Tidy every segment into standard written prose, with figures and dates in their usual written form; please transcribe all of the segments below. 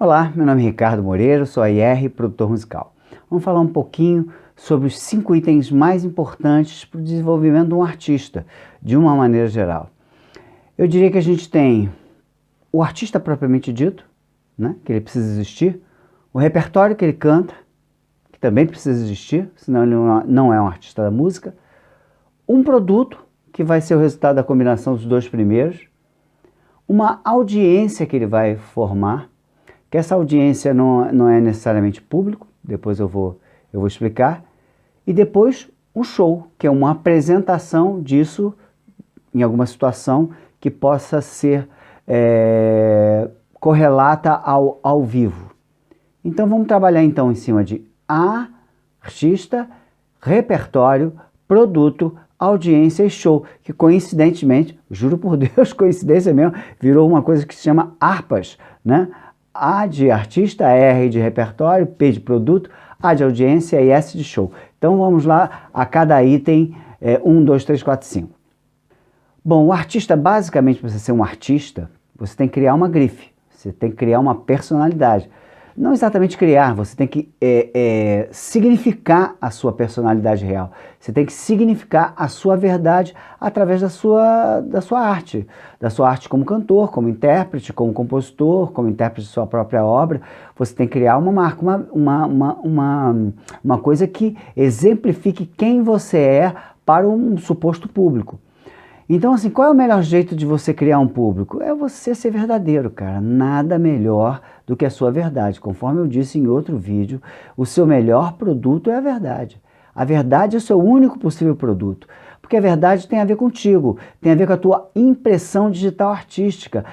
Olá, meu nome é Ricardo Moreira, sou AIR, produtor musical. Vamos falar um pouquinho sobre os 5 itens mais importantes para o desenvolvimento de um artista, de uma maneira geral. Eu diria que a gente tem o artista propriamente dito, né, que ele precisa existir, o repertório que ele canta, que também precisa existir, senão ele não é um artista da música, um produto, que vai ser o resultado da combinação dos 2 primeiros, uma audiência que ele vai formar, que essa audiência não é necessariamente público, depois eu vou explicar, e depois um show, que é uma apresentação disso em alguma situação que possa ser correlata ao vivo. Então vamos trabalhar então em cima de artista, repertório, produto, audiência e show, que coincidentemente, juro por Deus, coincidência mesmo, virou uma coisa que se chama ARPAs, né? A de artista, R de repertório, P de produto, A de audiência e S de show. Então vamos lá, a cada item, 1, 2, 3, 4, 5. Bom, o artista, basicamente, para você ser um artista, você tem que criar uma grife, você tem que criar uma personalidade. Não exatamente criar, você tem que significar a sua personalidade real. Você tem que significar a sua verdade através da sua arte. Da sua arte como cantor, como intérprete, como compositor, como intérprete de sua própria obra. Você tem que criar uma marca, uma coisa que exemplifique quem você é para um suposto público. Então, assim, qual é o melhor jeito de você criar um público? É você ser verdadeiro, cara. Nada melhor do que a sua verdade. Conforme eu disse em outro vídeo, o seu melhor produto é a verdade. A verdade é o seu único possível produto. Porque a verdade tem a ver contigo, tem a ver com a tua impressão digital artística.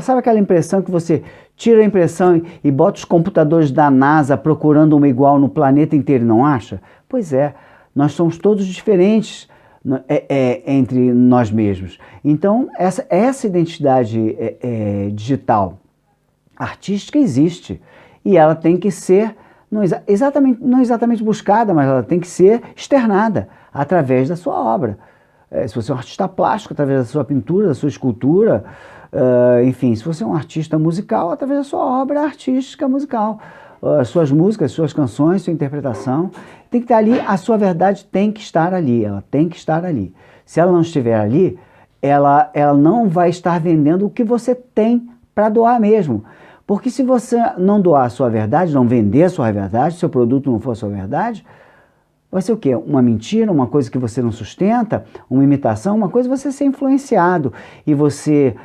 Sabe aquela impressão que você tira a impressão e bota os computadores da NASA procurando uma igual no planeta inteiro e não acha? Pois é, nós somos todos diferentes entre nós mesmos. Então, essa identidade digital artística existe e ela tem que ser, não exatamente buscada, mas ela tem que ser externada através da sua obra. Se você é um artista plástico, através da sua pintura, da sua escultura, enfim, se você é um artista musical, através da sua obra artística musical. Suas músicas, suas canções, sua interpretação, tem que estar ali, a sua verdade tem que estar ali, ela tem que estar ali. Se ela não estiver ali, ela não vai estar vendendo o que você tem para doar mesmo. Porque se você não doar a sua verdade, não vender a sua verdade, seu produto não for a sua verdade, vai ser o quê? Uma mentira, uma coisa que você não sustenta, uma imitação, uma coisa é você ser influenciado e você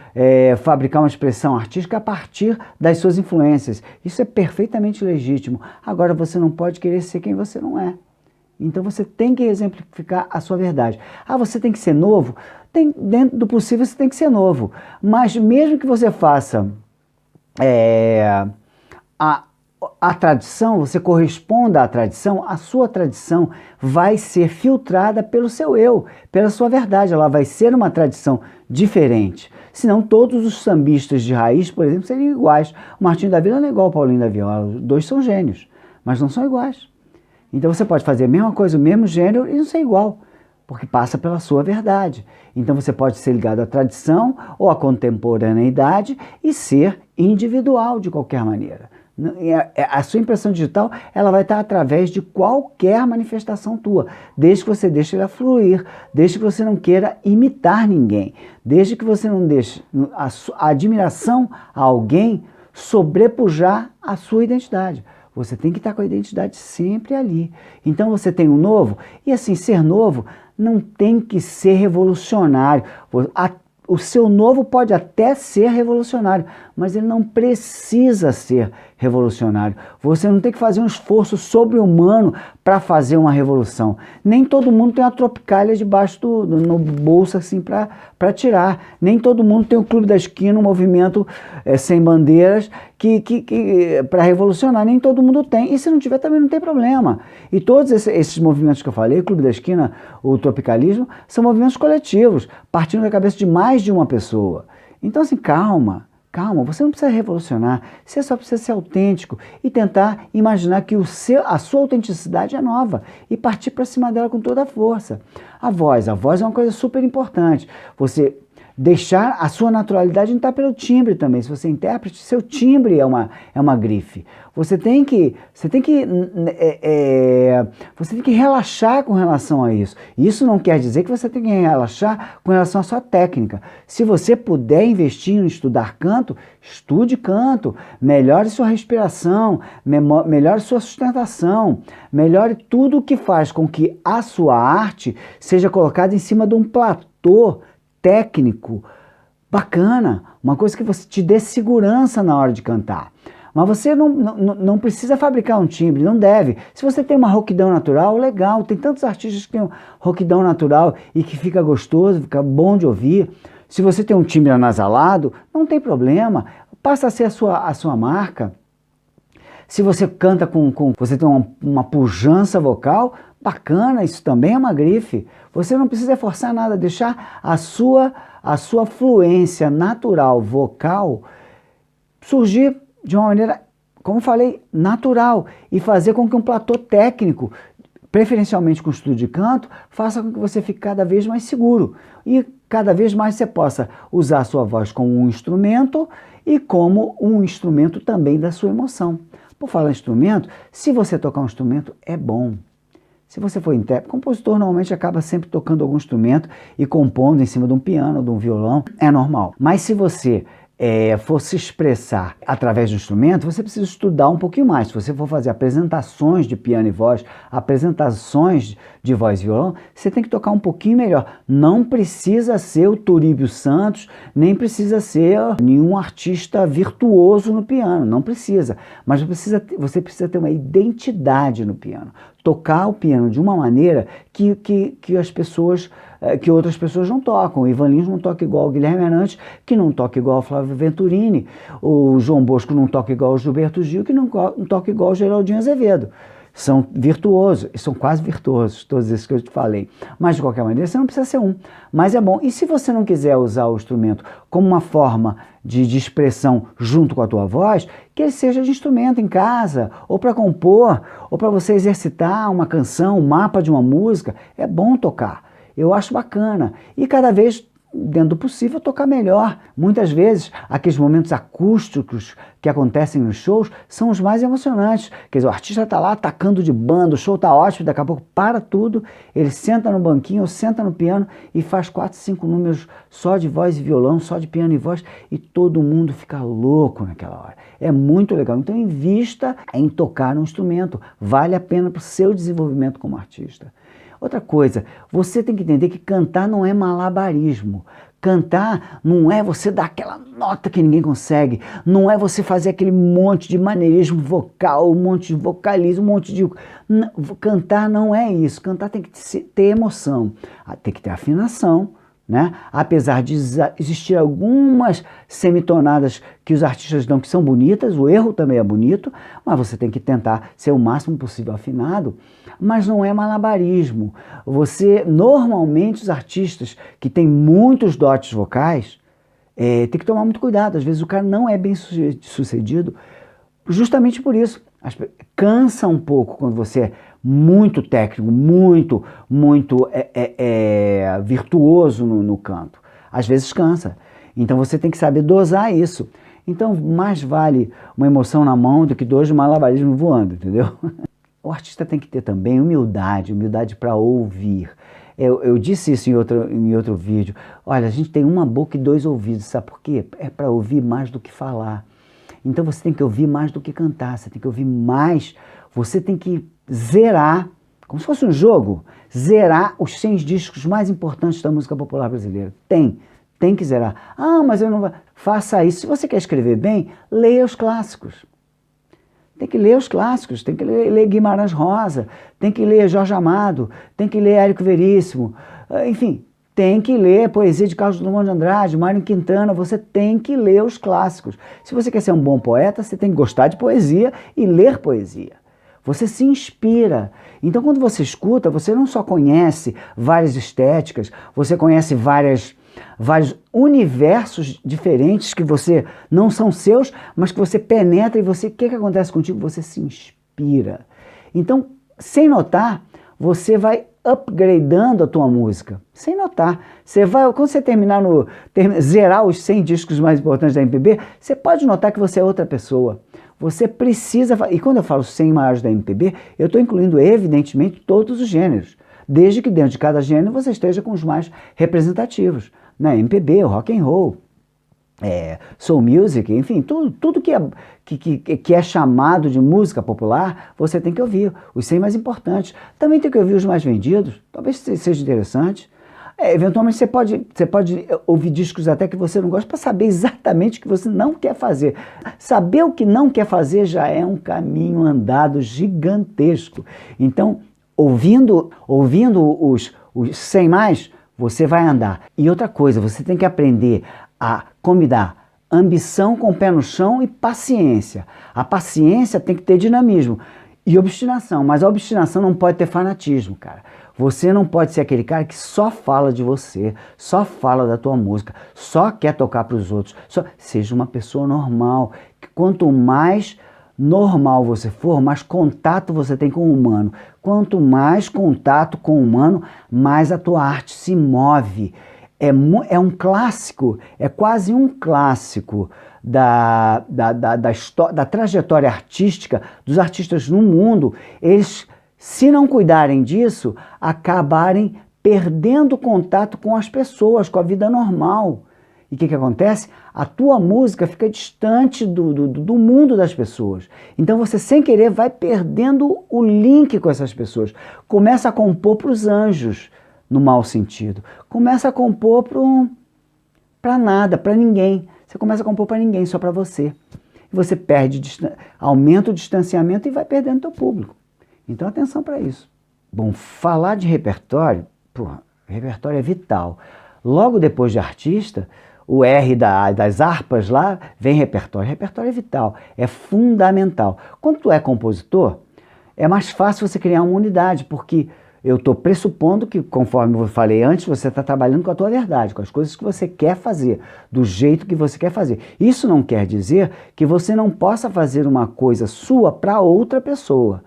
fabricar uma expressão artística a partir das suas influências. Isso é perfeitamente legítimo. Agora, você não pode querer ser quem você não é. Então, você tem que exemplificar a sua verdade. Você tem que ser novo? Dentro do possível, você tem que ser novo. Mas mesmo que você faça a tradição, você corresponda à tradição, a sua tradição vai ser filtrada pelo seu eu, pela sua verdade, ela vai ser uma tradição diferente. Senão todos os sambistas de raiz, por exemplo, seriam iguais. O Martinho da Vila não é igual ao Paulinho da Viola, os dois são gênios, mas não são iguais. Então você pode fazer a mesma coisa, o mesmo gênero e não ser igual, porque passa pela sua verdade. Então você pode ser ligado à tradição ou à contemporaneidade e ser individual de qualquer maneira. A sua impressão digital ela vai estar através de qualquer manifestação tua, desde que você deixe ela fluir, desde que você não queira imitar ninguém, desde que você não deixe a admiração a alguém sobrepujar a sua identidade. Você tem que estar com a identidade sempre ali. Então você tem um novo, e assim, ser novo não tem que ser revolucionário. O seu novo pode até ser revolucionário, mas ele não precisa ser revolucionário. Você não tem que fazer um esforço sobre-humano para fazer uma revolução. Nem todo mundo tem uma Tropicália debaixo no bolso assim para tirar. Nem todo mundo tem o Clube da Esquina, um movimento sem bandeiras para revolucionar. Nem todo mundo tem. E se não tiver, também não tem problema. E todos esses movimentos que eu falei, o Clube da Esquina, o tropicalismo, são movimentos coletivos, partindo da cabeça de mais de uma pessoa. Então, assim, calma, você não precisa revolucionar, você só precisa ser autêntico e tentar imaginar que a sua autenticidade é nova e partir para cima dela com toda a força. A voz é uma coisa super importante. Você deixar a sua naturalidade entrar pelo timbre também. Se você é intérprete, seu timbre é uma grife. Você tem que relaxar com relação a isso. Isso não quer dizer que você tem que relaxar com relação à sua técnica. Se você puder investir em estudar canto, estude canto, melhore sua respiração, melhore sua sustentação, melhore tudo que faz com que a sua arte seja colocada em cima de um platô técnico bacana, uma coisa que você te dê segurança na hora de cantar. Mas você não precisa fabricar um timbre, não deve. Se você tem uma rouquidão natural, legal. Tem tantos artistas que têm rouquidão natural e que fica gostoso, fica bom de ouvir. Se você tem um timbre anasalado, não tem problema. Passa a ser a sua marca. Se você canta você tem uma pujança vocal, bacana, isso também é uma grife. Você não precisa forçar nada, deixar a sua fluência natural vocal surgir de uma maneira, como falei, natural e fazer com que um platô técnico, preferencialmente com estudo de canto, faça com que você fique cada vez mais seguro e cada vez mais você possa usar a sua voz como um instrumento e como um instrumento também da sua emoção. Por falar em instrumento, se você tocar um instrumento, é bom. Se você for intérprete, compositor normalmente acaba sempre tocando algum instrumento e compondo em cima de um piano, de um violão, é normal. Mas se você for se expressar através do instrumento, você precisa estudar um pouquinho mais. Se você for fazer apresentações de piano e voz, apresentações de voz e violão, você tem que tocar um pouquinho melhor. Não precisa ser o Turíbio Santos, nem precisa ser nenhum artista virtuoso no piano, não precisa. Mas você precisa ter uma identidade no piano. Tocar o piano de uma maneira que outras pessoas não tocam. O Ivan Lins não toca igual o Guilherme Arantes, que não toca igual o Flávio Venturini. O João Bosco não toca igual o Gilberto Gil, que não toca igual o Geraldinho Azevedo. São virtuosos, são quase virtuosos, todos esses que eu te falei. Mas, de qualquer maneira, você não precisa ser um. Mas é bom. E se você não quiser usar o instrumento como uma forma de expressão junto com a tua voz, que ele seja de instrumento em casa, ou para compor, ou para você exercitar uma canção, um mapa de uma música, é bom tocar. Eu acho bacana. E cada vez, dentro do possível, tocar melhor. Muitas vezes, aqueles momentos acústicos que acontecem nos shows são os mais emocionantes. Quer dizer, o artista está lá atacando de banda, o show está ótimo, daqui a pouco para tudo, ele senta no banquinho ou senta no piano e faz 4, 5 números só de voz e violão, só de piano e voz, e todo mundo fica louco naquela hora. É muito legal. Então, invista em tocar um instrumento. Vale a pena para o seu desenvolvimento como artista. Outra coisa, você tem que entender que cantar não é malabarismo. Cantar não é você dar aquela nota que ninguém consegue, não é você fazer aquele monte de maneirismo vocal, um monte de vocalismo, um monte de... Cantar não é isso. Cantar tem que ter emoção, tem que ter afinação, né? Apesar de existir algumas semitonadas que os artistas dão que são bonitas, o erro também é bonito, mas você tem que tentar ser o máximo possível afinado, mas não é malabarismo. Normalmente os artistas que têm muitos dotes vocais, tem que tomar muito cuidado, às vezes o cara não é bem sucedido, justamente por isso. Cansa um pouco quando você é muito técnico, muito virtuoso no canto. Às vezes cansa. Então você tem que saber dosar isso. Então mais vale uma emoção na mão do que 2 de malabarismo voando, entendeu? O artista tem que ter também humildade para ouvir. Eu disse isso em outro vídeo. Olha, a gente tem uma boca e 2 ouvidos, sabe por quê? É para ouvir mais do que falar. Então você tem que ouvir mais do que cantar, você tem que ouvir mais, você tem que zerar, como se fosse um jogo, zerar os 100 discos mais importantes da música popular brasileira. Tem que zerar. Ah, mas eu não vou... Faça isso. Se você quer escrever bem, leia os clássicos. Tem que ler os clássicos, tem que ler Guimarães Rosa, tem que ler Jorge Amado, tem que ler Érico Veríssimo, enfim... Tem que ler poesia de Carlos Drummond de Andrade, Mário Quintana, você tem que ler os clássicos. Se você quer ser um bom poeta, você tem que gostar de poesia e ler poesia. Você se inspira. Então, quando você escuta, você não só conhece várias estéticas, você conhece vários universos diferentes que você não são seus, mas que você penetra e o que acontece contigo? Você se inspira. Então, sem notar, você vai upgradando a tua música, sem notar. Quando você zerar os 100 discos mais importantes da MPB, você pode notar que você é outra pessoa. Você precisa, e quando eu falo 100 maiores da MPB, eu estou incluindo evidentemente todos os gêneros, desde que dentro de cada gênero você esteja com os mais representativos, né? MPB, o rock and roll, soul music, enfim, tudo que é chamado de música popular, você tem que ouvir, os 100 mais importantes. Também tem que ouvir os mais vendidos, talvez seja interessante. Eventualmente você pode ouvir discos até que você não gosta, para saber exatamente o que você não quer fazer. Saber o que não quer fazer já é um caminho andado gigantesco. Então, ouvindo os 100 mais, você vai andar. E outra coisa, você tem que aprender a combinar ambição com o pé no chão e paciência. A paciência tem que ter dinamismo e obstinação, mas a obstinação não pode ter fanatismo, cara. Você não pode ser aquele cara que só fala de você, só fala da tua música, só quer tocar para os outros. Seja uma pessoa normal. Quanto mais normal você for, mais contato você tem com o humano. Quanto mais contato com o humano, mais a tua arte se move. É um clássico, é quase um clássico da trajetória artística dos artistas no mundo. Eles, se não cuidarem disso, acabarem perdendo contato com as pessoas, com a vida normal. E o que acontece? A tua música fica distante do mundo das pessoas. Então você, sem querer, vai perdendo o link com essas pessoas. Começa a compor para os anjos, no mau sentido. Começa a compor para nada, para ninguém. Você começa a compor para ninguém, só para você. E você aumenta o distanciamento e vai perdendo teu público. Então atenção para isso. Bom, falar de repertório, repertório é vital. Logo depois de artista, o R das harpas lá, vem repertório. Repertório é vital, é fundamental. Quando tu é compositor, é mais fácil você criar uma unidade, porque eu estou pressupondo que, conforme eu falei antes, você está trabalhando com a tua verdade, com as coisas que você quer fazer, do jeito que você quer fazer. Isso não quer dizer que você não possa fazer uma coisa sua para outra pessoa.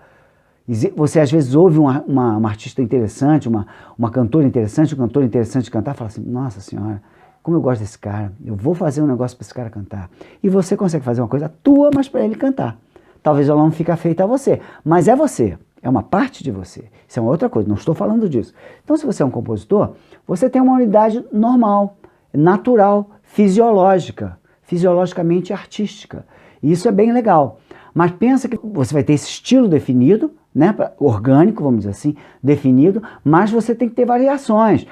Você às vezes ouve uma artista interessante, uma cantora interessante, um cantor interessante cantar, e fala assim, nossa senhora, como eu gosto desse cara, eu vou fazer um negócio para esse cara cantar. E você consegue fazer uma coisa tua, mas para ele cantar. Talvez ela não fique feita a você, mas é você. É uma parte de você. Isso é uma outra coisa, não estou falando disso. Então, se você é um compositor, você tem uma unidade normal, natural, fisiologicamente artística. E isso é bem legal. Mas pensa que você vai ter esse estilo definido, né, orgânico, vamos dizer assim, definido, mas você tem que ter variações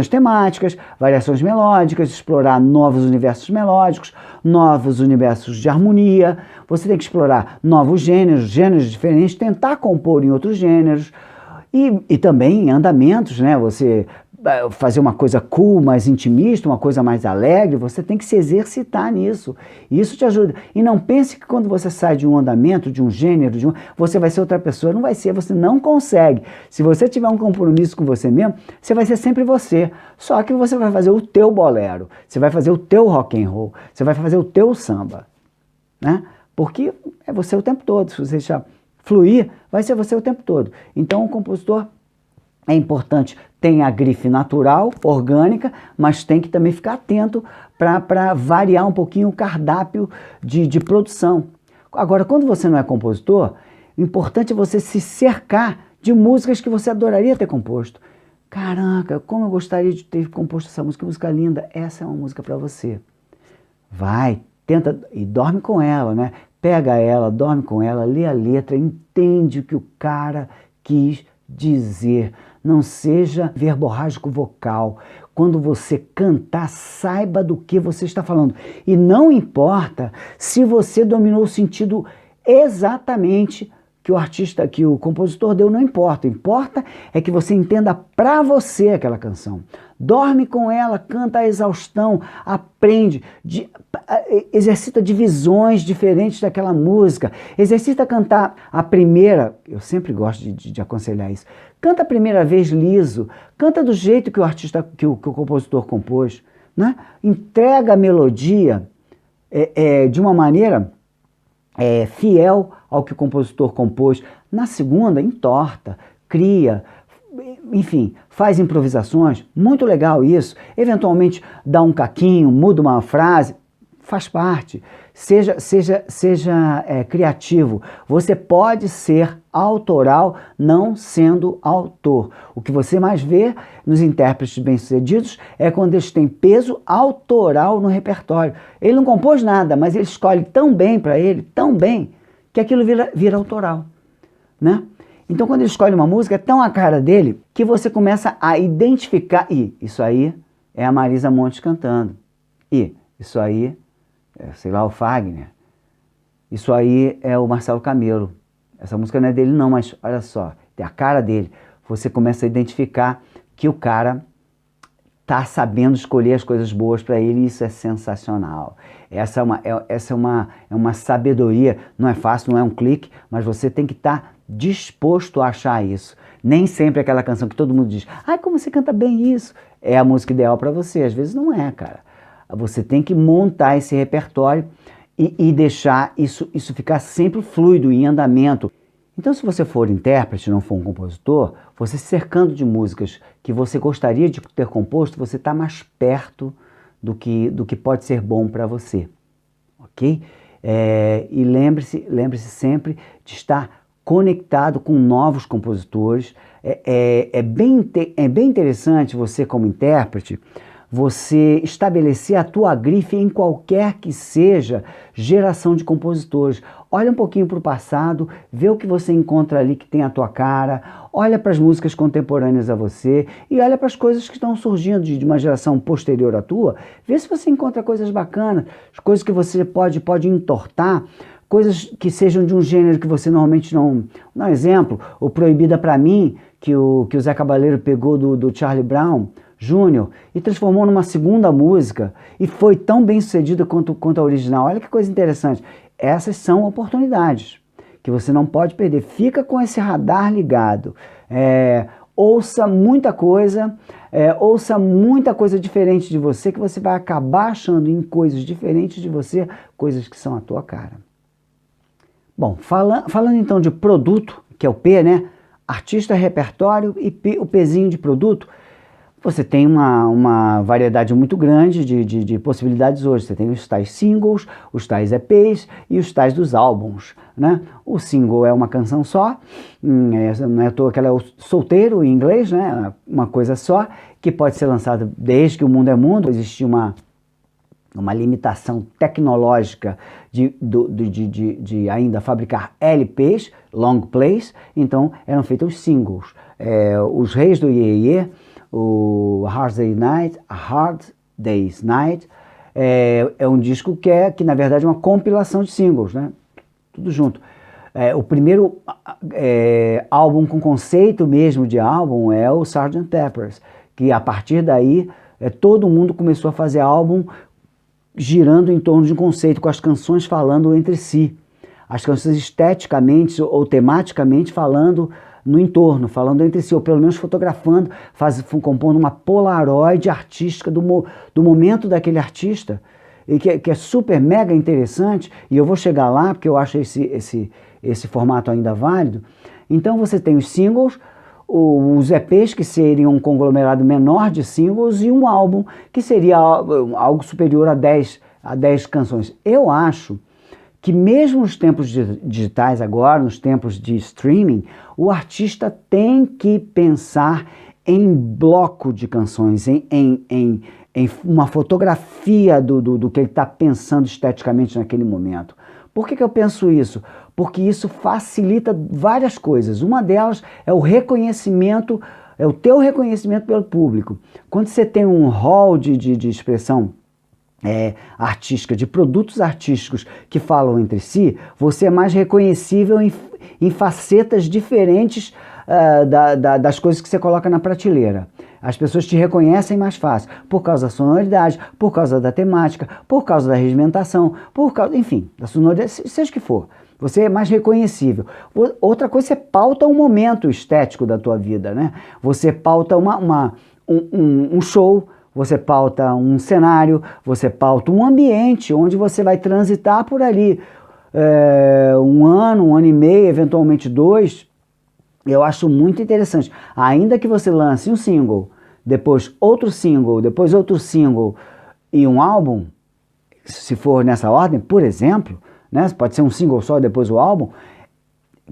temáticas, variações melódicas, explorar novos universos melódicos, novos universos de harmonia. Você tem que explorar novos gêneros diferentes, tentar compor em outros gêneros e também em andamentos, né? Você fazer uma coisa cool, mais intimista, uma coisa mais alegre, você tem que se exercitar nisso. E isso te ajuda. E não pense que quando você sai de um andamento, de um gênero, você vai ser outra pessoa. Não vai ser, você não consegue. Se você tiver um compromisso com você mesmo, você vai ser sempre você. Só que você vai fazer o teu bolero, você vai fazer o teu rock and roll, você vai fazer o teu samba, né? Porque é você o tempo todo. Se você deixar fluir, vai ser você o tempo todo. Então o compositor é importante, tem a grife natural, orgânica, mas tem que também ficar atento para variar um pouquinho o cardápio de produção. Agora, quando você não é compositor, o importante é você se cercar de músicas que você adoraria ter composto. Caraca, como eu gostaria de ter composto essa música, que música linda. Essa é uma música para você. Vai, tenta e dorme com ela, né? Pega ela, dorme com ela, lê a letra, entende o que o cara quis dizer. Não seja verborrágico vocal. Quando você cantar, saiba do que você está falando. E não importa se você dominou o sentido exatamente que o artista, que o compositor deu, não importa. O que importa é que você entenda para você aquela canção. Dorme com ela, canta a exaustão, aprende, exercita divisões diferentes daquela música, exercita cantar a primeira, eu sempre gosto de aconselhar isso, canta a primeira vez liso, canta do jeito que o artista, que o compositor compôs, né? Entrega a melodia de uma maneira fiel ao que o compositor compôs. Na segunda, entorta, cria, enfim, faz improvisações, muito legal isso. Eventualmente dá um caquinho, muda uma frase, faz parte. Seja criativo. Você pode ser autoral não sendo autor. O que você mais vê nos intérpretes bem-sucedidos é quando eles têm peso autoral no repertório. Ele não compôs nada, mas ele escolhe tão bem para ele, tão bem, que aquilo vira autoral, né? Então, quando ele escolhe uma música, é tão a cara dele que você começa a identificar. Isso aí é a Marisa Monte cantando. Isso aí sei lá, o Fagner. Isso aí é o Marcelo Camelo. Essa música não é dele não, mas olha só, tem a cara dele. Você começa a identificar que o cara tá sabendo escolher as coisas boas para ele e isso é sensacional. Essa é uma sabedoria, não é fácil, não é um clique, mas você tem que estar disposto a achar isso. Nem sempre aquela canção que todo mundo diz, ai, como você canta bem isso, é a música ideal para você. Às vezes não é, cara. Você tem que montar esse repertório e deixar isso ficar sempre fluido, em andamento. Então, se você for intérprete, não for um compositor, você se cercando de músicas que você gostaria de ter composto, você está mais perto do que pode ser bom para você, ok? E lembre-se sempre de estar conectado com novos compositores. É bem interessante você, como intérprete, você estabelecer a tua grife em qualquer que seja geração de compositores. Olha um pouquinho para o passado, vê o que você encontra ali que tem a tua cara, olha para as músicas contemporâneas a você e olha para as coisas que estão surgindo de uma geração posterior à tua, vê se você encontra coisas bacanas, coisas que você pode entortar, coisas que sejam de um gênero que você normalmente não... Um exemplo, o Proibida Pra Mim, que o Zé Cabaleiro pegou do Charlie Brown Júnior e transformou numa segunda música e foi tão bem sucedida quanto a original. Olha que coisa interessante. Essas são oportunidades que você não pode perder. Fica com esse radar ligado. Ouça muita coisa diferente de você, que você vai acabar achando em coisas diferentes de você, coisas que são a tua cara. Bom, falando então de produto, que é o P, né? Artista, repertório e o Pzinho de produto. Você tem uma variedade muito grande de possibilidades hoje. Você tem os tais singles, os tais EPs e os tais dos álbuns, né? O single é uma canção só, não é à toa que ela é o solteiro em inglês, né? Uma coisa só, que pode ser lançada desde que o mundo é mundo. Existia uma limitação tecnológica de ainda fabricar LPs, long plays, então eram feitos os singles. Os reis do Iê, o Hard Day's Night, é um disco que na verdade é uma compilação de singles, né? Tudo junto. O primeiro álbum com conceito mesmo de álbum é o Sgt. Pepper's, que a partir daí todo mundo começou a fazer álbum girando em torno de um conceito, com as canções falando entre si. As canções esteticamente ou tematicamente falando no entorno, falando entre si, ou pelo menos fotografando, compondo uma polaroid artística do momento daquele artista, e que é super mega interessante, e eu vou chegar lá, porque eu acho esse formato ainda válido. Então você tem os singles, os EPs, que seriam um conglomerado menor de singles, e um álbum, que seria algo superior a 10 canções. Eu acho que mesmo nos tempos digitais agora, nos tempos de streaming, o artista tem que pensar em bloco de canções, em uma fotografia do que ele está pensando esteticamente naquele momento. Por que eu penso isso? Porque isso facilita várias coisas. Uma delas é o reconhecimento, é o teu reconhecimento pelo público. Quando você tem um hall de expressão artística, de produtos artísticos que falam entre si, você é mais reconhecível em facetas diferentes das coisas que você coloca na prateleira. As pessoas te reconhecem mais fácil, por causa da sonoridade, por causa da temática, por causa da regimentação, enfim, da sonoridade, seja o que for. Você é mais reconhecível. Outra coisa, você pauta um momento estético da tua vida, né? Você pauta um show, você pauta um cenário, você pauta um ambiente onde você vai transitar por ali um ano e meio, eventualmente 2, Eu acho muito interessante. Ainda que você lance um single, depois outro single e um álbum, se for nessa ordem, por exemplo, né, pode ser um single só e depois o álbum,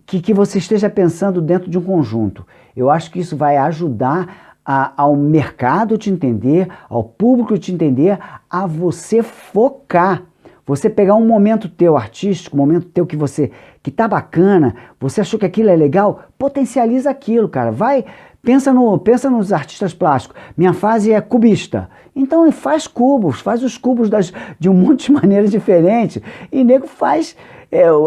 que você esteja pensando dentro de um conjunto. Eu acho que isso vai ajudar ao mercado te entender, ao público te entender, a você focar. Você pegar um momento teu artístico, um momento teu que tá bacana, você achou que aquilo é legal, potencializa aquilo, cara. Pensa nos artistas plásticos. Minha fase é cubista. Então faz cubos, faz os cubos de um monte de maneiras diferentes. E nego faz,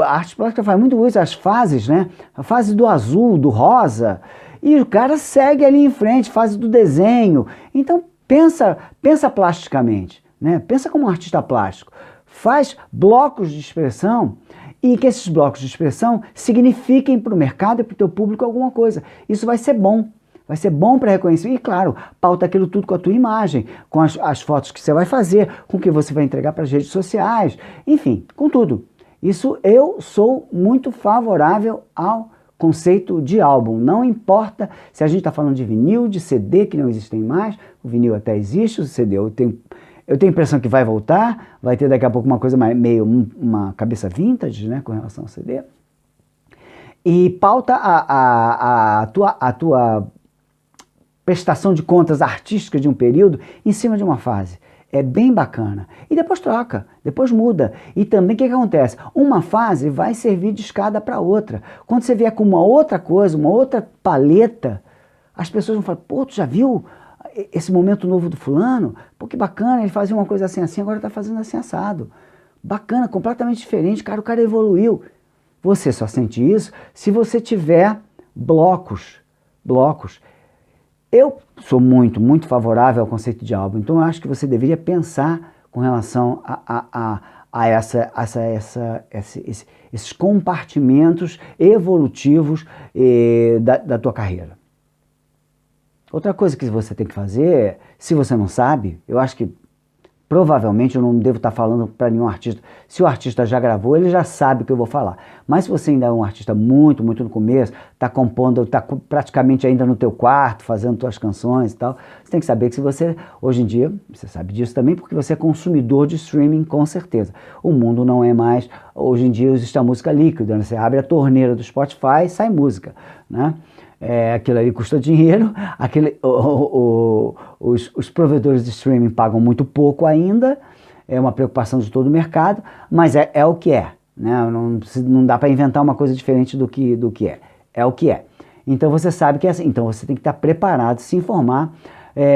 a arte plástica faz muito isso, as fases, né? A fase do azul, do rosa. E o cara segue ali em frente, fase do desenho. Então pensa plasticamente, né? Pensa como um artista plástico. Faz blocos de expressão e que esses blocos de expressão signifiquem para o mercado e para o teu público alguma coisa. Isso vai ser bom. Vai ser bom para reconhecer. E claro, pauta aquilo tudo com a tua imagem, com as fotos que você vai fazer, com o que você vai entregar para as redes sociais, enfim, com tudo. Isso eu sou muito favorável ao conceito de álbum. Não importa se a gente está falando de vinil, de CD, que não existem mais, o vinil até existe, o CD eu tenho a impressão que vai voltar, vai ter daqui a pouco uma coisa meio uma cabeça vintage, né, com relação ao CD. E pauta a tua prestação de contas artística de um período em cima de uma fase. É bem bacana. E depois troca, depois muda. E também o que acontece? Uma fase vai servir de escada para outra. Quando você vier com uma outra coisa, uma outra paleta, as pessoas vão falar, pô, tu já viu esse momento novo do fulano? Pô, que bacana, ele fazia uma coisa assim, agora tá fazendo assim assado. Bacana, completamente diferente, cara, o cara evoluiu. Você só sente isso se você tiver blocos. Eu sou muito favorável ao conceito de álbum, então eu acho que você deveria pensar com relação a esses compartimentos evolutivos da tua carreira. Outra coisa que você tem que fazer, se você não sabe, eu acho que provavelmente eu não devo estar falando para nenhum artista. Se o artista já gravou, ele já sabe o que eu vou falar. Mas se você ainda é um artista muito no começo, está compondo, está praticamente ainda no teu quarto, fazendo tuas canções e tal, você tem que saber que se você, hoje em dia, você sabe disso também, porque você é consumidor de streaming, com certeza. O mundo não é mais, hoje em dia existe a música líquida, né? Você abre a torneira do Spotify e sai música, né? Aquilo ali custa dinheiro, os provedores de streaming pagam muito pouco ainda, é uma preocupação de todo o mercado, mas é o que é, né? Não dá para inventar uma coisa diferente do que é o que é. Então você sabe que é assim, então você tem que estar preparado, se informar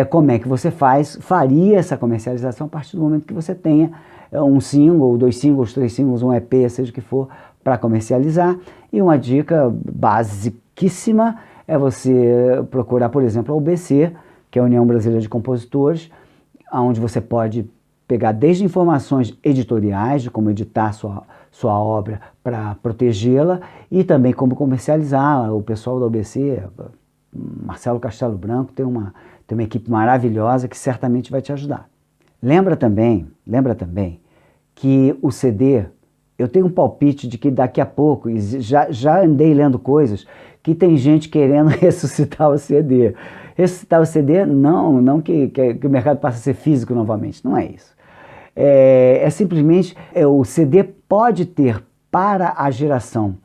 como é que você faria essa comercialização a partir do momento que você tenha um single, 2 singles, 3 singles, um EP, seja o que for, para comercializar. E uma dica basiquíssima é você procurar, por exemplo, a UBC, que é a União Brasileira de Compositores, onde você pode pegar desde informações editoriais, de como editar sua obra para protegê-la, e também como comercializar. O pessoal da UBC, Marcelo Castelo Branco, tem uma equipe maravilhosa que certamente vai te ajudar. Lembra também que o CD, eu tenho um palpite de que daqui a pouco, já andei lendo coisas, que tem gente querendo ressuscitar o CD. Ressuscitar o CD, não que o mercado passe a ser físico novamente, não é isso. Simplesmente, o CD pode ter para a geração,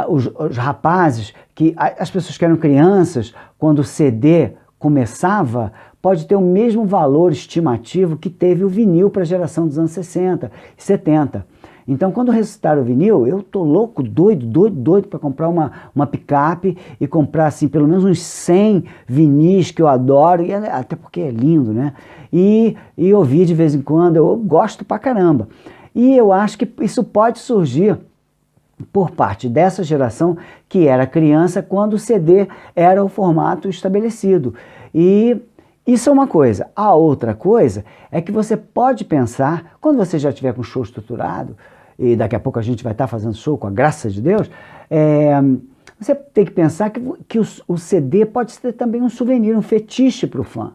os rapazes, as pessoas que eram crianças, quando o CD começava, pode ter o mesmo valor estimativo que teve o vinil para a geração dos anos 60 e 70. Então, quando ressuscitaram o vinil, eu tô louco, doido para comprar uma picape e comprar, assim, pelo menos uns 100 vinis que eu adoro, e até porque é lindo, né? E ouvir de vez em quando, eu gosto pra caramba. E eu acho que isso pode surgir por parte dessa geração que era criança quando o CD era o formato estabelecido. E isso é uma coisa. A outra coisa é que você pode pensar, quando você já tiver com o show estruturado, e daqui a pouco a gente vai estar fazendo show com a graça de Deus, você tem que pensar que o CD pode ser também um souvenir, um fetiche para o fã.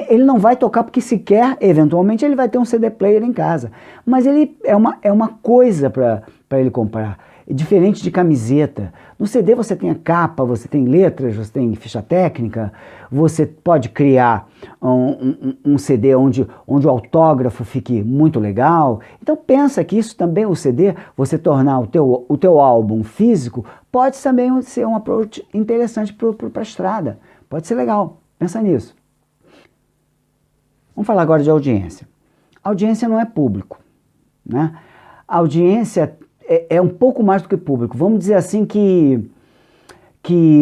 Ele não vai tocar porque sequer, eventualmente, ele vai ter um CD player em casa. Mas ele é uma coisa para ele comprar. diferente de camiseta. No CD você tem a capa, você tem letras, você tem ficha técnica, você pode criar um CD onde o autógrafo fique muito legal. Então pensa que isso também, o CD, você tornar o teu álbum físico, pode também ser um approach interessante para a estrada. Pode ser legal, pensa nisso. Vamos falar agora de audiência. A audiência não é público, né? A audiência é um pouco mais do que público. Vamos dizer assim que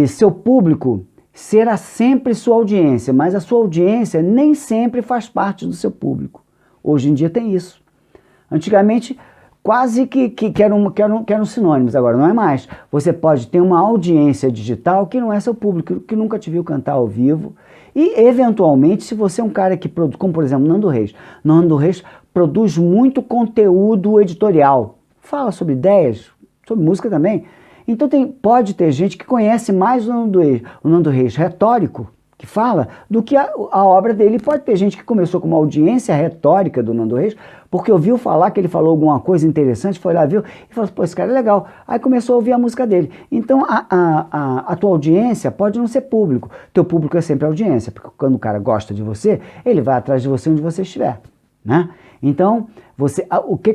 seu público será sempre sua audiência, mas a sua audiência nem sempre faz parte do seu público. Hoje em dia tem isso. Antigamente, quase que eram sinônimos, agora não é mais. Você pode ter uma audiência digital que não é seu público, que nunca te viu cantar ao vivo. E, eventualmente, se você é um cara que produz, como por exemplo Nando Reis. Nando Reis produz muito conteúdo editorial. Fala sobre ideias, sobre música também. Então pode ter gente que conhece mais o Nando Reis retórico, que fala, do que a obra dele. Pode ter gente que começou com uma audiência retórica do Nando Reis, porque ouviu falar que ele falou alguma coisa interessante, foi lá, viu, e falou, pô, esse cara é legal. Aí começou a ouvir a música dele. Então a tua audiência pode não ser público. Teu público é sempre audiência, porque quando o cara gosta de você, ele vai atrás de você onde você estiver, né? Então,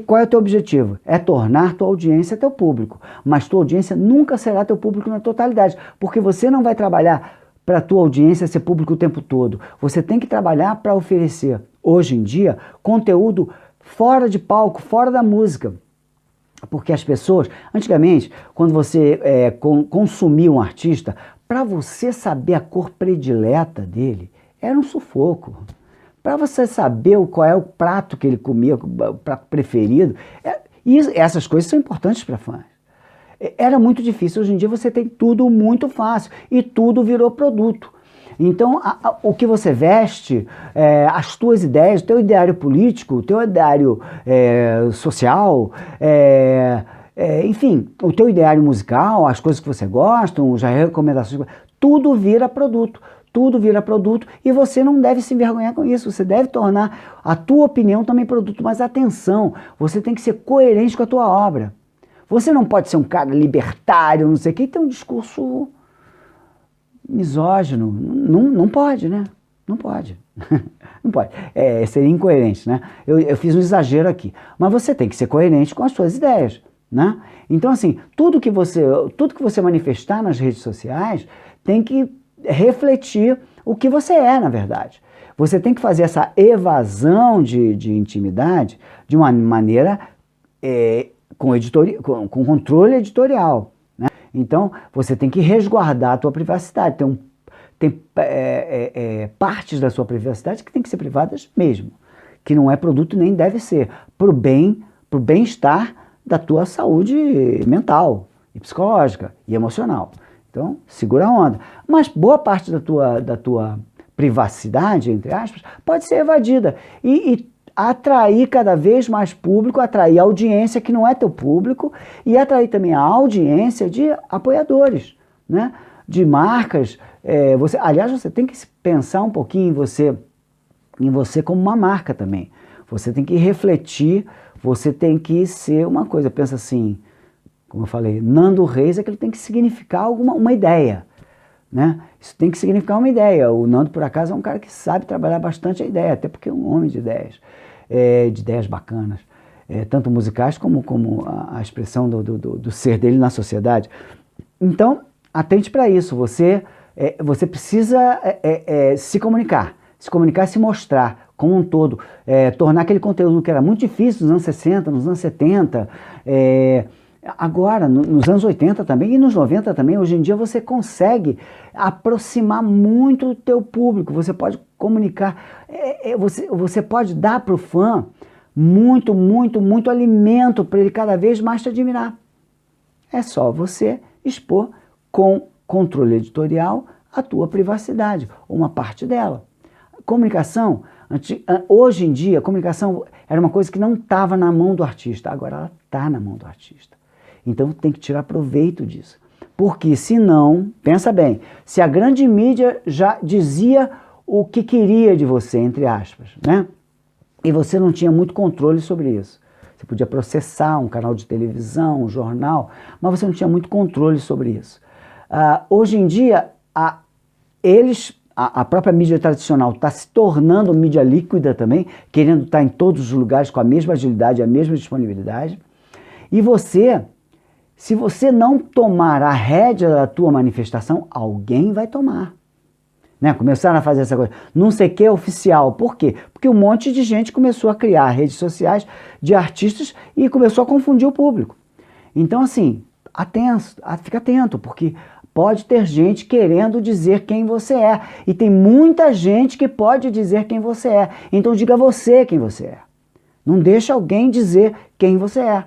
qual é o teu objetivo? É tornar tua audiência teu público. Mas tua audiência nunca será teu público na totalidade, porque você não vai trabalhar para a tua audiência ser público o tempo todo. Você tem que trabalhar para oferecer, hoje em dia, conteúdo fora de palco, fora da música. Porque as pessoas, antigamente, quando você consumia um artista, para você saber a cor predileta dele, era um sufoco. Para você saber qual é o prato que ele comia, o prato preferido, e essas coisas são importantes para fãs. Era muito difícil. Hoje em dia você tem tudo muito fácil e tudo virou produto. Então o que você veste, as tuas ideias, o teu ideário político, o teu ideário social, enfim, o teu ideário musical, as coisas que você gosta, as recomendações, tudo vira produto. Tudo vira produto e você não deve se envergonhar com isso. Você deve tornar a tua opinião também produto. Mas atenção, você tem que ser coerente com a tua obra. Você não pode ser um cara libertário, não sei o que, e ter um discurso misógino. Não pode, né? Não pode. Não pode. Seria incoerente, né? Eu fiz um exagero aqui. Mas você tem que ser coerente com as suas ideias, né? Então, assim, tudo que você manifestar nas redes sociais tem que refletir o que você é, na verdade. Você tem que fazer essa evasão de intimidade de uma maneira com controle editorial, né? Então, você tem que resguardar a tua privacidade. Tem partes da sua privacidade que tem que ser privadas mesmo, que não é produto nem deve ser, pro bem-estar da tua saúde mental, e psicológica e emocional. Então, segura a onda. Mas boa parte da tua privacidade, entre aspas, pode ser evadida e atrair cada vez mais público, atrair audiência que não é teu público e atrair também a audiência de apoiadores, né? De marcas. Aliás, você tem que pensar um pouquinho em você como uma marca também. Você tem que refletir, você tem que ser uma coisa. Pensa assim, como eu falei, Nando Reis é que ele tem que significar uma ideia, né? Isso tem que significar uma ideia. O Nando, por acaso, é um cara que sabe trabalhar bastante a ideia, até porque é um homem de ideias bacanas, tanto musicais como a expressão do ser dele na sociedade. Então, atente para isso. Você precisa se comunicar e se mostrar como um todo, tornar aquele conteúdo que era muito difícil nos anos 60, nos anos 70, agora, nos anos 80 também e nos 90 também. Hoje em dia você consegue aproximar muito o teu público, você pode comunicar, você pode dar para o fã muito, muito, muito alimento para ele cada vez mais te admirar. É só você expor com controle editorial a tua privacidade, ou uma parte dela. Comunicação, hoje em dia, a comunicação era uma coisa que não estava na mão do artista, agora ela está na mão do artista. Então tem que tirar proveito disso. Porque senão, pensa bem, se a grande mídia já dizia o que queria de você, entre aspas, né? E você não tinha muito controle sobre isso. você podia processar um canal de televisão, um jornal, mas você não tinha muito controle sobre isso. Hoje em dia, a própria mídia tradicional está se tornando mídia líquida também, querendo estar em todos os lugares com a mesma agilidade, a mesma disponibilidade. E você, se você não tomar a rédea da tua manifestação, alguém vai tomar. Né? Começaram a fazer essa coisa, não sei o que oficial. Por quê? Porque um monte de gente começou a criar redes sociais de artistas e começou a confundir o público. Então, assim, fica atento, porque pode ter gente querendo dizer quem você é. E tem muita gente que pode dizer quem você é. Então diga você quem você é. Não deixa alguém dizer quem você é.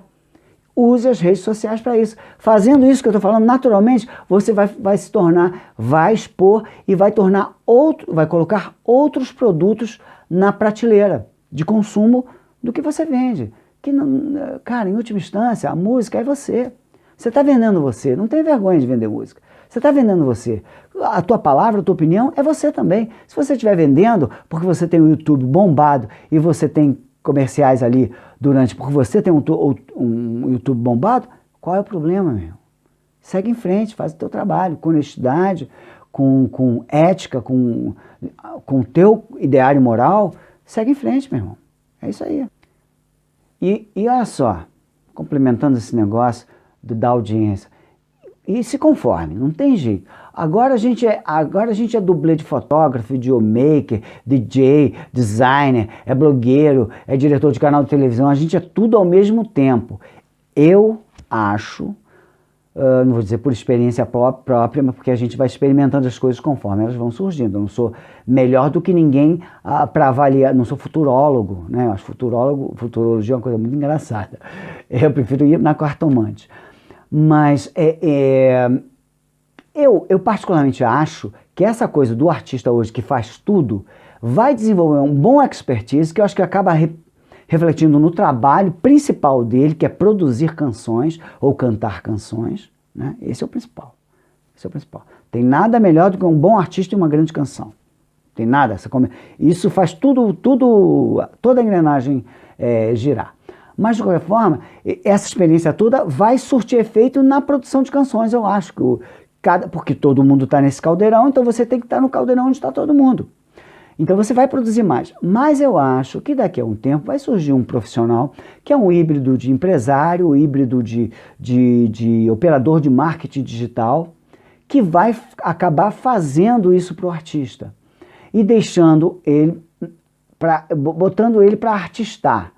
Use as redes sociais para isso. Fazendo isso que eu estou falando, naturalmente, você vai se tornar, vai expor e vai colocar outros produtos na prateleira de consumo do que você vende. Que, cara, em última instância, a música é você. Você está vendendo você, não tem vergonha de vender música. Você está vendendo você. A tua palavra, a tua opinião é você também. Se você estiver vendendo porque você tem o YouTube bombado e você tem comerciais ali porque você tem um YouTube bombado, qual é o problema, meu? Segue em frente, faz o teu trabalho, com honestidade, com ética, com o teu ideário moral, segue em frente, meu irmão. É isso aí. E olha só, complementando esse negócio da audiência, e se conforme, não tem jeito. Agora a gente é dublê de fotógrafo, videomaker, DJ, designer, é blogueiro, é diretor de canal de televisão, a gente é tudo ao mesmo tempo. Eu acho, não vou dizer por experiência própria, mas porque a gente vai experimentando as coisas conforme elas vão surgindo. Eu não sou melhor do que ninguém para avaliar, não sou futurólogo, né? Eu acho futurologia é uma coisa muito engraçada. Eu prefiro ir na cartomante. Mas eu particularmente acho que essa coisa do artista hoje que faz tudo vai desenvolver um bom expertise que eu acho que acaba refletindo no trabalho principal dele, que é produzir canções ou cantar canções, né? Esse é o principal. Esse é o principal. Tem nada melhor do que um bom artista e uma grande canção. Tem nada. Isso faz toda a engrenagem girar. Mas, de qualquer forma, essa experiência toda vai surtir efeito na produção de canções, eu acho. Porque todo mundo está nesse caldeirão, então você tem que estar no caldeirão onde está todo mundo. Então você vai produzir mais. Mas eu acho que daqui a um tempo vai surgir um profissional que é um híbrido de empresário, um híbrido de operador de marketing digital, que vai acabar fazendo isso para o artista e botando ele para artistar.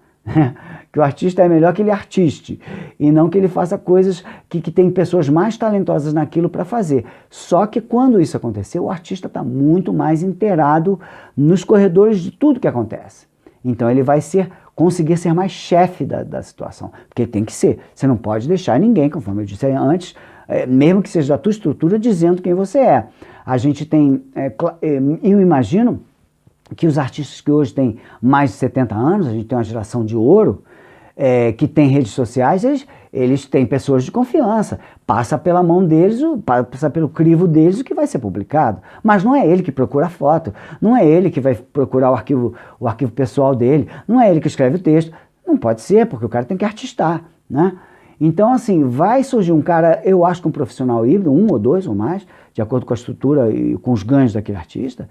Que o artista é melhor que ele artiste e não que ele faça coisas que tem pessoas mais talentosas naquilo para fazer. Só que quando isso acontecer, o artista está muito mais inteirado nos corredores de tudo que acontece. Então ele vai conseguir ser mais chefe da situação, porque tem que ser. Você não pode deixar ninguém, conforme eu disse antes, mesmo que seja da tua estrutura, dizendo quem você é. A gente tem, eu imagino que os artistas que hoje têm mais de 70 anos, a gente tem uma geração de ouro, que tem redes sociais, eles têm pessoas de confiança, passa pela mão deles, passa pelo crivo deles o que vai ser publicado, mas não é ele que procura a foto, não é ele que vai procurar o arquivo pessoal dele, não é ele que escreve o texto, não pode ser, porque o cara tem que artistar, né? Então, assim, vai surgir um cara, eu acho que um profissional híbrido, um ou dois ou mais, de acordo com a estrutura e com os ganhos daquele artista,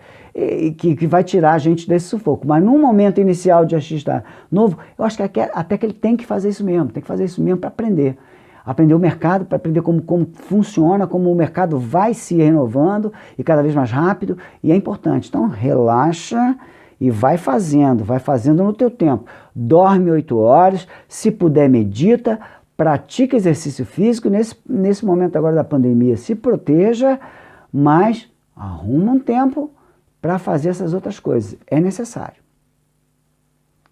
que vai tirar a gente desse sufoco. Mas num momento inicial de artista novo, eu acho que até que ele tem que fazer isso mesmo, para aprender. Aprender o mercado, para aprender como funciona, como o mercado vai se renovando e cada vez mais rápido, e é importante. Então, relaxa e vai fazendo no teu tempo. Dorme 8 horas, se puder medita, pratica exercício físico, nesse momento agora da pandemia, se proteja, mas arruma um tempo para fazer essas outras coisas, é necessário.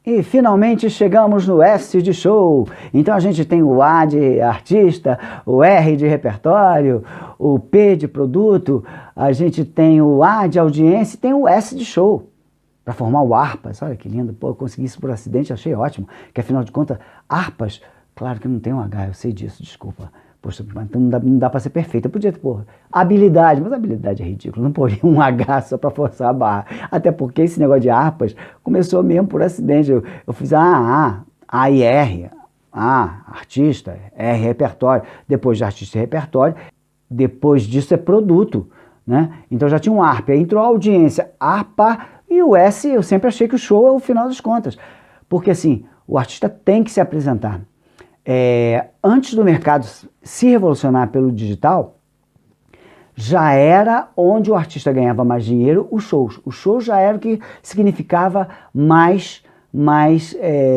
E finalmente chegamos no S de show, então a gente tem o A de artista, o R de repertório, o P de produto, a gente tem o A de audiência e tem o S de show, para formar o Harpas. Olha que lindo, pô, eu consegui isso por acidente, achei ótimo, que afinal de contas, Harpas, claro que não tem um H, eu sei disso, desculpa. Poxa, então não dá para ser perfeito. Eu podia ter, habilidade, mas habilidade é ridículo. Não poria um H só para forçar a barra. Até porque esse negócio de harpas começou mesmo por acidente. Eu fiz A e R. Artista, é repertório, depois de artista é repertório, depois disso é produto, né? Então já tinha um ARP, aí entrou a audiência, ARPA, e o S eu sempre achei que o show é o final das contas. Porque assim, o artista tem que se apresentar. Antes do mercado se revolucionar pelo digital, já era onde o artista ganhava mais dinheiro, os shows. O show já era o que significava mais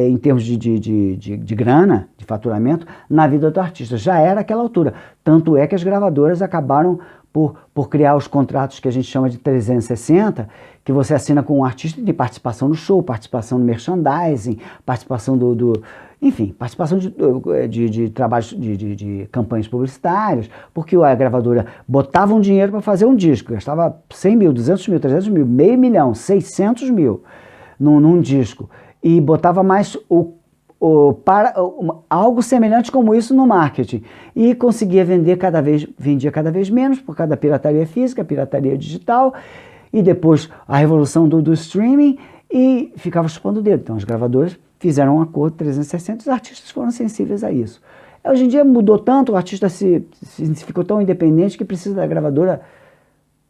em termos de grana, de faturamento, na vida do artista. Já era aquela altura. Tanto é que as gravadoras acabaram por criar os contratos que a gente chama de 360, que você assina com um artista de participação no show, participação no merchandising, participação enfim, participação de trabalhos, de campanhas publicitárias, porque a gravadora botava um dinheiro para fazer um disco, gastava 100 mil, 200 mil, 300 mil, meio milhão, 600 mil num disco, e botava mais algo semelhante como isso no marketing, e conseguia vendia cada vez menos por causa da pirataria física, pirataria digital, e depois a revolução do streaming, e ficava chupando o dedo. Então as gravadoras fizeram um acordo 360, os artistas foram sensíveis a isso. Hoje em dia mudou tanto, o artista ficou tão independente que precisa da gravadora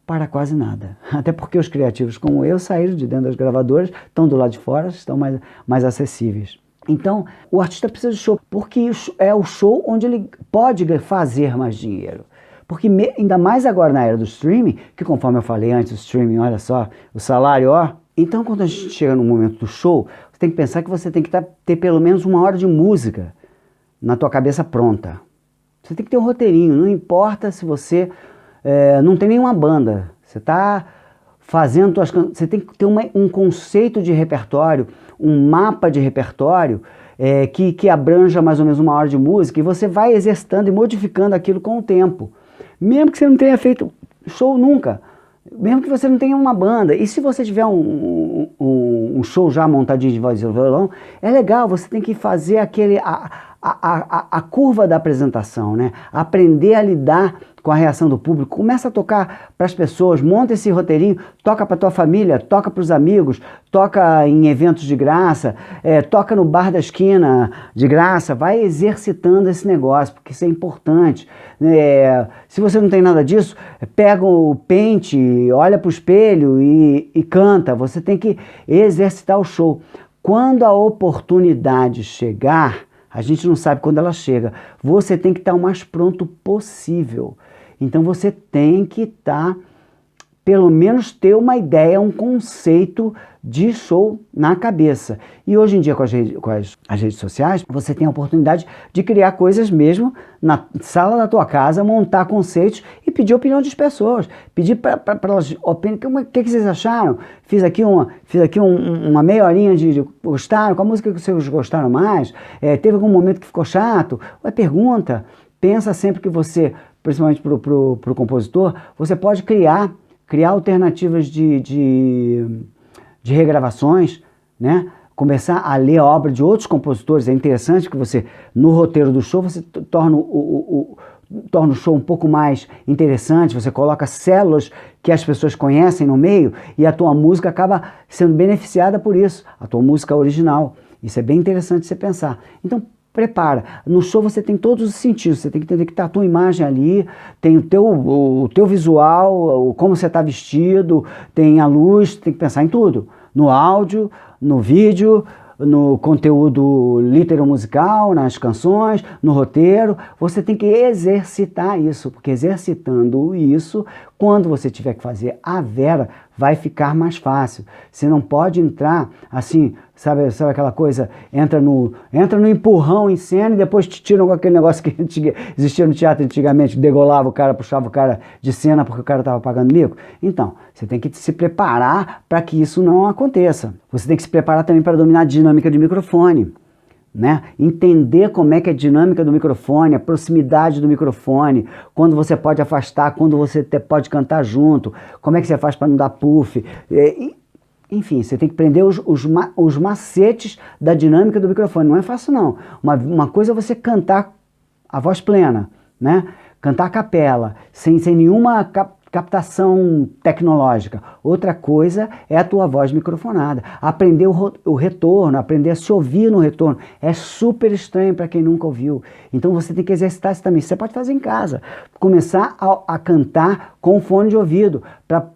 para quase nada. Até porque os criativos como eu saíram de dentro das gravadoras, estão do lado de fora, estão mais acessíveis. Então, o artista precisa de show, porque é o show onde ele pode fazer mais dinheiro. Porque ainda mais agora na era do streaming, que conforme eu falei antes, o streaming, olha só, o salário, ó. Então, quando a gente chega no momento do show, você tem que pensar que você tem que ter pelo menos 1 hora de música na tua cabeça pronta. Você tem que ter um roteirinho, não importa se você não tem nenhuma banda. Você está fazendo você tem que ter um conceito de repertório, um mapa de repertório que abranja mais ou menos 1 hora de música, e você vai exercitando e modificando aquilo com o tempo. Mesmo que você não tenha feito show nunca, mesmo que você não tenha uma banda, e se você tiver um show já montadinho de voz e violão, é legal, você tem que fazer a curva da apresentação, né? Aprender a lidar com a reação do público, começa a tocar para as pessoas, monta esse roteirinho, toca para tua família, toca para os amigos, toca em eventos de graça, toca no bar da esquina de graça, vai exercitando esse negócio, porque isso é importante. Se você não tem nada disso, pega o pente, olha para o espelho e canta, você tem que exercitar o show. Quando a oportunidade chegar, a gente não sabe quando ela chega, você tem que estar o mais pronto possível. Então você tem que pelo menos ter uma ideia, um conceito de show na cabeça. E hoje em dia, com as redes sociais, você tem a oportunidade de criar coisas mesmo na sala da tua casa, montar conceitos e pedir a opinião das pessoas. Pedir para elas opinarem, o que vocês acharam? Fiz aqui uma meia horinha de gostaram, qual a música que vocês gostaram mais? Teve algum momento que ficou chato? Pergunta. Pensa sempre que você, principalmente para o compositor, você pode criar alternativas de regravações, né? Começar a ler a obra de outros compositores. É interessante que você, no roteiro do show, você torna o show um pouco mais interessante, você coloca células que as pessoas conhecem no meio e a tua música acaba sendo beneficiada por isso, a tua música original. Isso é bem interessante você pensar. Então, prepara. No show você tem todos os sentidos, você tem que entender que está a tua imagem ali, tem o teu visual, como você está vestido, tem a luz, tem que pensar em tudo. No áudio, no vídeo, no conteúdo litero-musical, nas canções, no roteiro. Você tem que exercitar isso, porque exercitando isso, quando você tiver que fazer a vera, vai ficar mais fácil. Você não pode entrar assim, sabe aquela coisa, entra no empurrão em cena e depois te tiram com aquele negócio que existia no teatro antigamente, degolava o cara, puxava o cara de cena porque o cara estava pagando mico. Então, você tem que se preparar para que isso não aconteça. Você tem que se preparar também para dominar a dinâmica de microfone, né? Entender como é que é a dinâmica do microfone, a proximidade do microfone, quando você pode afastar, quando você pode cantar junto, como é que você faz para não dar puff. Enfim, você tem que aprender os macetes da dinâmica do microfone. Não é fácil, não. Uma coisa é você cantar a voz plena, né? Cantar a capela, sem nenhuma captação tecnológica. Outra coisa é a tua voz microfonada. Aprender o retorno, aprender a se ouvir no retorno. É super estranho para quem nunca ouviu. Então você tem que exercitar isso também. Você pode fazer em casa. Começar a cantar com fone de ouvido, para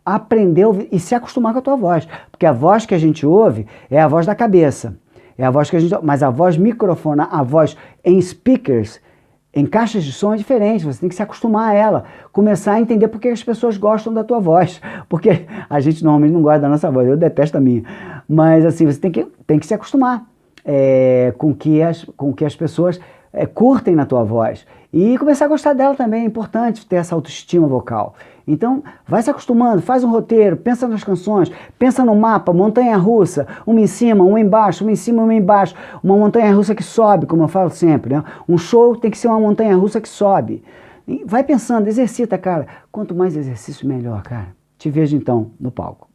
aprender a ouvir e se acostumar com a tua voz. Porque a voz que a gente ouve é a voz da cabeça. É a voz que a gente, mas a voz microfona, a voz em speakers, em caixas de som é diferente, você tem que se acostumar a ela, começar a entender por que as pessoas gostam da tua voz, porque a gente normalmente não gosta da nossa voz, eu detesto a minha, mas assim, você tem que se acostumar com que as pessoas curtem na tua voz e começar a gostar dela também, é importante ter essa autoestima vocal. Então, vai se acostumando, faz um roteiro, pensa nas canções, pensa no mapa, montanha-russa, uma em cima, uma embaixo, uma em cima, uma embaixo, uma montanha-russa que sobe, como eu falo sempre, né? Um show tem que ser uma montanha-russa que sobe. E vai pensando, exercita, cara. Quanto mais exercício, melhor, cara. Te vejo então no palco.